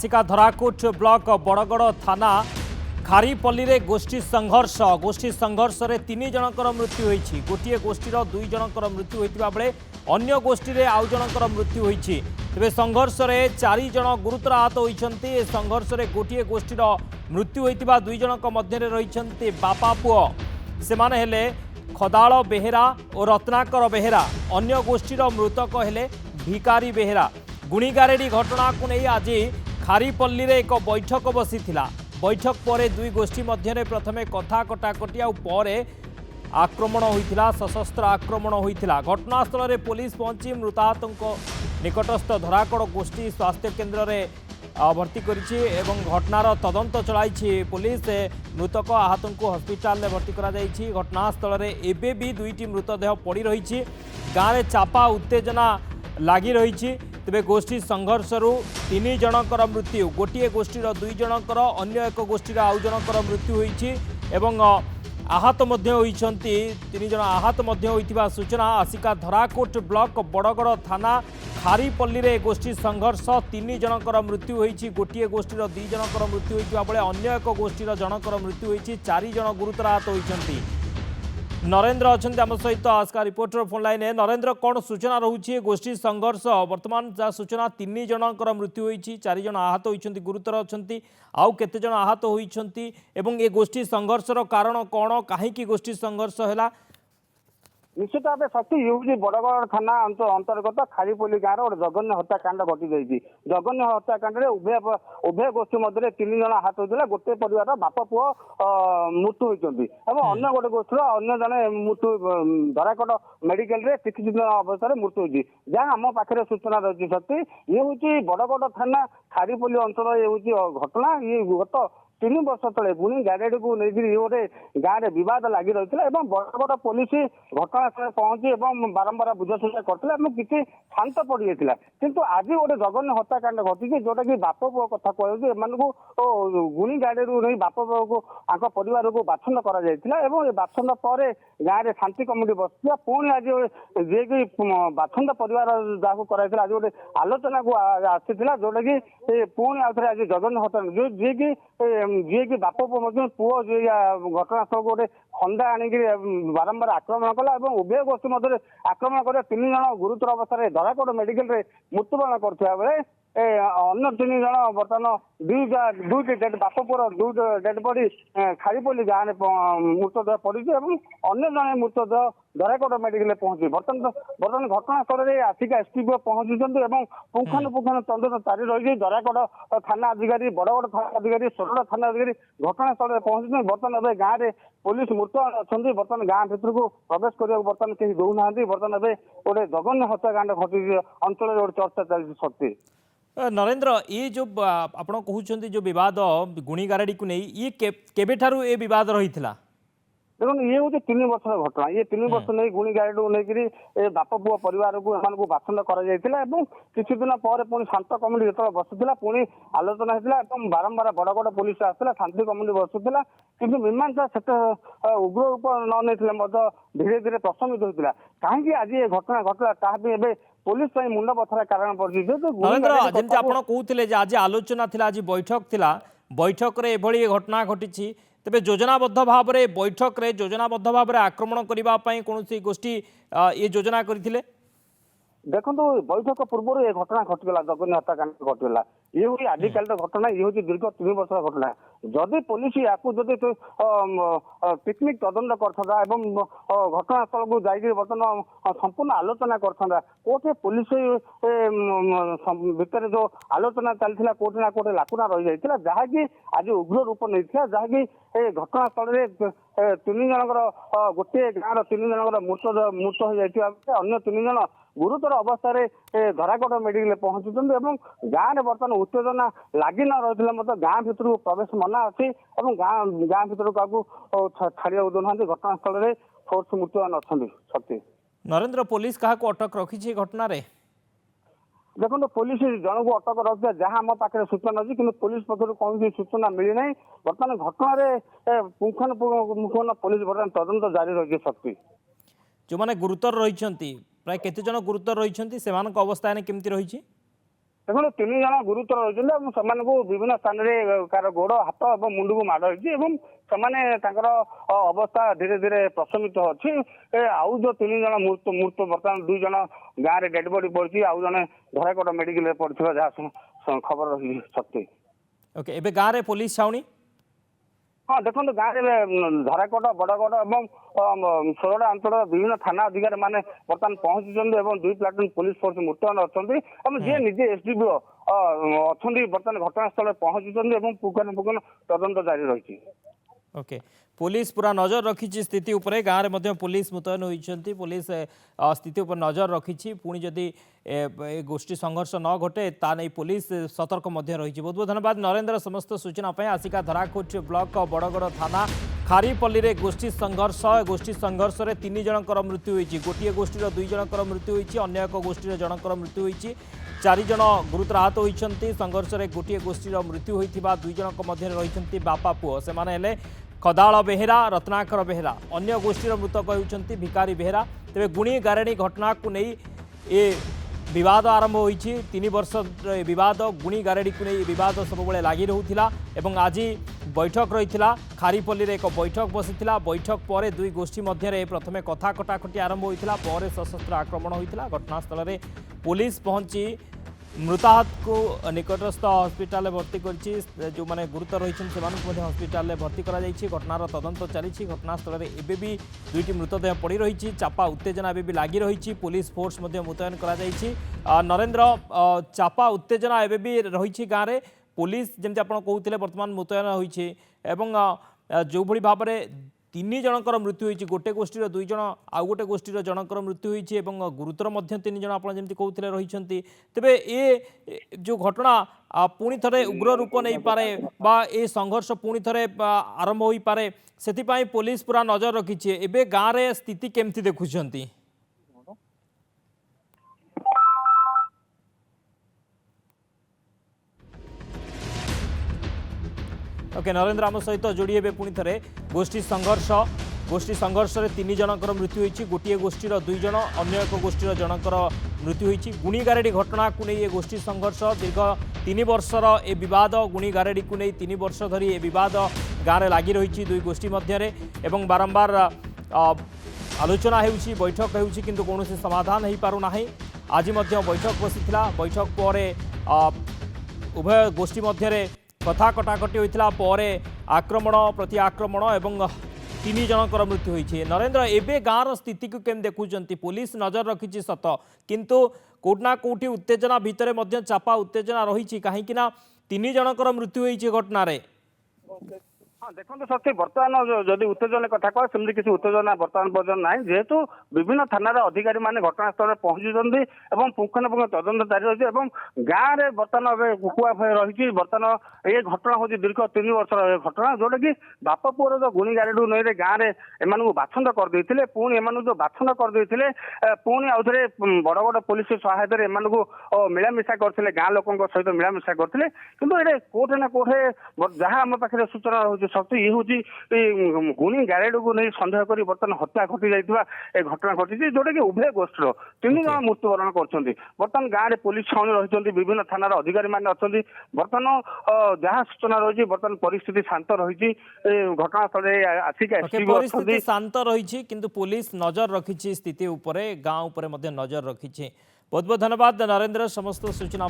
आसिका धराकोट block Bargarh थाना खारीपल्ली रे गोष्ठी संघर्ष रे 3 जनकर मृत्यु होईछि। गोटिए गोष्ठीर 2 जनकर मृत्यु होइतिबा बेले अन्य गोष्ठी रे आउ जनकर मृत्यु होईछि। तेबे संघर्ष रे 4 जन गुरुतर आहत होइछन्ति। ए संघर्ष रे गोटिए गोष्ठीर मृत्यु होइतिबा 2 जनक मध्य रे रहिछन्ति बापा पुओ। सेमाने हेले खदाल बेहेरा और रत्नाकर बेहेरा। अन्य गोष्ठीर मृतक हेले भिकारी बेहेरा। गुणीगारेडी घटना को नहीं आज खारीपल्ली रे एक बैठक बसीथिला। बैठक पर 2 गोष्ठी मध्य प्रथमे कथा कटाकटी आउे आक्रमण होइथिला, सशस्त्र आक्रमण होइथिला। घटनास्थल में पुलिस पहुंची मृताहत निकटस्थ धराकड़ गोष्ठी स्वास्थ्य केन्द्र में भर्ती करिछि एवं घटनार तदंत चलाई पुलिस। मृतक आहत को हस्पिटाल में भर्ती करा जाइछि। घटनास्थल में एबे भी 2टी मृतदेह पड़ी रही। गाँव में चापा उत्तेजना लगी रही। तेबे गोष्ठी संघर्ष 3 जनकर मृत्यु, गोटे गोष्ठीर 2 जनकर, अन्य एक गोष्ठीर आउ जनकर मृत्यु होईछि एवं आहत मध्य होइछन्ति। 3 जन आहत मध्य होइतिबा सूचना। आसिका धराकोट ब्लॉक बड़गड़ थाना खारीपल्ली रे गोष्ठी संघर्ष 3 जनकर मृत्यु होईछि। गोटे गोष्ठीर 2 जनकर मृत्यु होइतिबा बेले अन्य एक गोष्ठीर जनकर मृत्यु होईछि। 4 जन गुरुतर आहत होइछन्ति। नरेंद्र अच्छा आम सहित Aska reporter phone line. Narendra, कौन सूचना रोचे गोष्ठी संघर्ष वर्तमान जहाँ सूचना 3 जनकर मृत्यु होती, 4 जन आहत होती, गुरुतर अच्छा आउ केते जन आहत होती एवं ए गोष्ठी संघर्षर कारण कौन, कहीं गोष्ठी संघर्ष है? निश्चित भाव शक्ति ये बड़गड़ थाना अंतर्गत खारीपल्ली गाँव गोटे जघन्य हत्याकांड घटी जाइए। जघन्य हत्याकांड उभय गोष्ठी मध्य 3 जन आहत होता। गोटे परिवार बाप पुओ मृत्यु होती और अन्य गोटे गोष्ठी अन्य जने मृत्यु धराकोट मेडिकल रे चिकित्सित अवस्था मृत्यु होती। जहाँ आम पाखे सूचना रही शक्ति ये हूँ बड़गड़ थाना खारीपल्ली अंचल ये हूँ घटना। ये गत 3 वर्ष तले गुणी गारेडी को लेकर गोटे गाँव में बद लगी रही है। बड़गड़ पुलिस घटनास्थल पहुंची बारंबार बुझाशुझा करते किसी शांत पड़ जाता। किंतु आज गोटे जघन्य हत्याकांड घटी जोटा कि बाप पुओ कथा कहूँ एम गुणी गाड़ी नहीं बाप पुओ को परिवार को बाछंद कर बाछंद पर गाँव में शांति कमिटी बस पुणी आज जी कि बाछंद परिवार जहाँ कराई आज गोटे आलोचना को आसी जोटा कि पुणी आउ थे आज जघन्य हत्या जी कि बाप पुओ जी घटनास्थल को गोटे खंडा आणिक बारंबार आक्रमण कला उभय गोष्ठी मध्य आक्रमण कर 3 जन गुरुतर अवस्था धराकोट मेडिकल रे मृत्युवरण करथिबा बेले अन्य 3 जन बर्तमान 2टी डेड बाप पुओर 2 डेड बॉडी खारीपल्ली गाँव में मृतदेह पड़ी अन्य जन मृतदेह धराकोट मेडिकल पहुंची। बर्तमान घटनास्थल में आसिका एसपीओ पहुंची पुंखानुपुंखानु तदंत जारी रही। धराकोट थाना अधिकारी, बड़गड़ थाना अधिकारी, सोरड़ा थाना अधिकारी घटनास्थल में पहुंची। बर्तमान ए गाँव में पुलिस मुतयन अच्छा। बर्तमान गाँव भीतर को प्रवेश करने बर्तमान कहीं दौना। बर्तमान गोटे जघन्य हत्याकांड घटी अंचल में गोटे चर्चा चलती शक्ति। नरेंद्र, ये जो आप कहते जो बद गुणी गारेडी को नहीं ये केबेठारू ए बद रही? देखो ये हूँ 3 वर्ष घटना। ये 3 वर्ष नहीं गुणी गाड़ी नहीं बाप पुओ परिवार को एम बाछंद कर किसी दिन पर पुणी शांत कमिटी जो बसुला पुणी आलोचना होता और बारंबार बड़गड़ पुलिस आसला शांति कमिटी बसुला किंतु मीमांसा से उग्र रूप न नहीं धीरे धीरे प्रशमित होता। कहीं आज ये घटना घटला ताकि पुलिस मुंड बथर कारण पड़ी। कहते आज आलोचना थी, आज बैठक थी, बैठक रे एभली घटना घटी। तेबे योजनाबद्ध भाव में बैठक रे योजनाबद्ध भाव में आक्रमण करने कौन गोष्ठी ये योजना करथिले? देखो बैठक पूर्व ये घटना घटीगला, जघन्य हत्याकांड घटीगला। ये हूँ आजिकाल घटना। ये हूँ दीर्घ 3 वर्ष घटना। जदि पुलिस या पिकनिक तदंत करता घटनास्थल को जाकर बर्तमान संपूर्ण आलोचना करता कोटे पुलिस भितर जो आलोचना चलता कोटे ना कोटे लाकुना रही जाता जहाँकि आज उग्र रूप नहीं था। जहाँकि घटनास्थल में 3 जनकर गोटे गाँव 3 जनकर मृत हो जाता अन्य 3 जन गुरुतर अवस्था धराकोट मेडिकल पहुंचुं। गाँव में बर्तमान उत्तेजना लगी न रही गाँव भीतर को प्रवेश मना अच्छी गाँव भीतर क्या छाड़ा दौना। घटनास्थल में फोर्स मृत्युवान अच्छा शक्ति। नरेंद्र, पुलिस क्या अटक रखी घटना रे? देखो पुलिस जन को अटक रखा जहाँ आम पाखे सूचना अच्छी कि पुलिस पक्ष कौन सूचना मिली ना। बर्तमान घटना पुंखानुपुंखानु पुलिस बर्तमान तदंत जारी रही शक्ति। जो मैंने गुरुतर रही प्राय केते जन गुरुतर रही अवस्था केमती रही? ଦେଖନ୍ତୁ 3 ଜଣ ଗୁରୁତର ରହିଛନ୍ତି ଏବଂ ସେମାନଙ୍କୁ ବିଭିନ୍ନ ସ୍ଥାନରେ କାର ଗୋଡ ହାତ ଏବଂ ମୁଣ୍ଡକୁ ମାଡ ହେଇଛି ଏବଂ ସେମାନେ ତାଙ୍କର ଅବସ୍ଥା ଧୀରେ ଧୀରେ ପ୍ରଶମିତ ଅଛି। ଆଉ ଯୋଉ 3 ଜଣ ମୃତ ବର୍ତ୍ତମାନ 2 ଜଣ ଗାଁରେ ଡେଡ୍ ବଡି ପଡିଛି, ଆଉ ଜଣେ ଧରାକୋଟ ମେଡିକାଲରେ ପଡିଥିବା ଯାହା ଖବର ରହିଛି ସତ୍ୟ। ଓକେ, ଏବେ ଗାଁରେ ପୋଲିସ ଛାଉଣି? ହଁ ଦେଖନ୍ତୁ, ଗାଁରେ ଧରାକୋଟ ବଡଗଡ ଏବଂ ସୋରଡା ଅଞ୍ଚଳର ବିଭିନ୍ନ ଥାନା ଅଧିକାରୀ ମାନେ ବର୍ତ୍ତମାନ ପହଞ୍ଚିଛନ୍ତି ଏବଂ 2 ପ୍ଲାଟୁନ ପୋଲିସ ଫୋର୍ସ ମୁତୟନ ଅଛନ୍ତି ଏବଂ ଯିଏ ନିଜେ ଏସଡିପିଓ ଅଛନ୍ତି ବର୍ତ୍ତମାନ ଘଟଣାସ୍ଥଳରେ ପହଞ୍ଚିଛନ୍ତି ଏବଂ ପୁଙ୍ଖାନୁପୁଙ୍ଖନ ତଦନ୍ତ ଜାରି ରହିଛି। ओके, पुलिस पूरा नजर रखी स्थिति उपरे गाँव में पुलिस मुतयन होती पुलिस स्थिति उपर नजर रखी पुणी जदि गोष्ठी संघर्ष न घटे ता नहीं पुलिस सतर्क रही। बहुत बहुत धन्यवाद नरेंद्र समस्त सूचना आसिका धराकोट ब्लॉक बड़गड़ थाना खारीपल्ली रे गोष्ठी संघर्ष रे 3 जनकर मृत्यु होती। गोटे गोष्ठी 2 जनकर मृत्यु होती, अन्य एक गोष्ठी जनकर मृत्यु होती, 4 जन गुरुतर आहत होती। संघर्ष रे गोटे गोष्ठी मृत्यु होता 2 जनक मध्य रही बापा पुओ से खदाल बेहेरा रत्नाकर बेहेरा, अन्य गोष्ठी मृतक होती भिकारी बेहेरा। तेरे गुणी गारेणी घटना को नहीं ये विवाद आरंभ होती 3 वर्ष विवाद गुणी गारेडी को नहीं विवाद सब लगी रहूला एवं आज बैठक रही खारीपल्ली एक बैठक बसी बैठक पर 2 गोष्ठी मध्य प्रथमे कथा कटाकटी आरंभ होता पर सशस्त्र आक्रमण होता। घटनास्थल में पुलिस पहुंची मृताहत को निकटस्थ हस्पिटाल भर्ती कर जो मैंने गुरुतर रही हस्पिटाल भर्ती कर घटनार तदंत चली। घटनास्थल में एबे भी 2टी मृतदेह पड़ रही, चापा उत्तेजना एबे भी लगी रही, पुलिस फोर्स मुतयन कर नरेंद्र चापा उत्तेजना एबे भी रही गाँव में पुलिस जमी आप कहते बर्तमान मुतयन होती जो भली भाव में 3 जनकर मृत्यु होती। गोटे गोष्ठी 2 जन आउ गोटे गोष्ठी जनकर मृत्यु होती गुरुतर 3 जन आप जमी कहते रही। तेबे ये जो घटना पुणी थे उग्र रूप नहीं पारे बा ए संघर्ष पुणी थे आरंभ हो पारे से पुलिस पूरा नजर रखी। एबे गाँव में स्थिति केमती देखुंट? ओके, नरेंद्र आम सहित जोड़ी हे पुणी थे गोष्ठी संघर्ष रे 3 जनकर मृत्यु होती। गोटे गोष्ठी 2 जन अन्य एक गोष्ठी जनकर मृत्यु होती। गुणी गारेडी घटना को नहीं ये गोष्ठी संघर्ष दीर्घ 3 वर्षर ए विवाद गुणी गारेडी को नहीं 3 वर्ष धरी ए विवाद गाँव में लगी रही 2 गोष्ठी मध्य एवं बारंबार आलोचना होउछि बैठक होउछि किंतु कौनसी समाधान हो पारुना। आज बैठक बसी बैठक पर उभय गोष्ठी मध्य कथा कटाकटी होता पर आक्रमण प्रति आक्रमण एवं 3 जनकर मृत्यु होती। नरेंद्र एबे गाँव स्थिति को केम देखुंट? पुलिस नजर रखी सत किंतु कोटना कोठी उत्तेजना भितर मध्य चापा उत्तेजना रही कहीं 3 जनकर मृत्यु होती घटना। हाँ देखो सत्य बर्तमान जदि उत्तेजना कथा कह सेमती किसी उत्तेजना बर्तमान पर्यटन ना जेहेतु विभिन्न थानार अधिकारी माने घटनास्थल में पहुंचुंट और पुंखानुपुंख तदंत जारी रही गाँव में बर्तमान कुकुआ रही। बर्तमान ये घटना हूँ दीर्घ 3 वर्षर घटना जोटा कि बापा पुअर जो गुणी गारेडू नई गाँव में एम बाछंद करदे पुणी एम जो बाछंद करदे पुणी आउ थे बड़ पुलिस सहायता एम मिलामिशा करते गाँ लोकों सहित मिलामिशा करते कि ये कोठे ना कोठे जहाँ आम पाखे सूचना रही सत्य ये हूँ गुणी गारेड को नहीं सन्देह कर बर्तमान हत्या घटी जाइए घटना घटी जोटा कि उभय गोष्ठी 3 जन मृत्युवरण कर बर्तमान गाँव में पुलिस छाउनी रही विभिन्न थानार अधिकारी मैंने अच्छा बर्तमान जहाँ सूचना रही बर्तमान परिस्थिति शांत रही घटनास्थल परिस्थिति शांत रही किंतु पुलिस नजर रखी स्थिति उपरे गाँव उपरे नजर रखी। बहुत बहुत धन्यवाद नरेंद्र समस्त सूचना।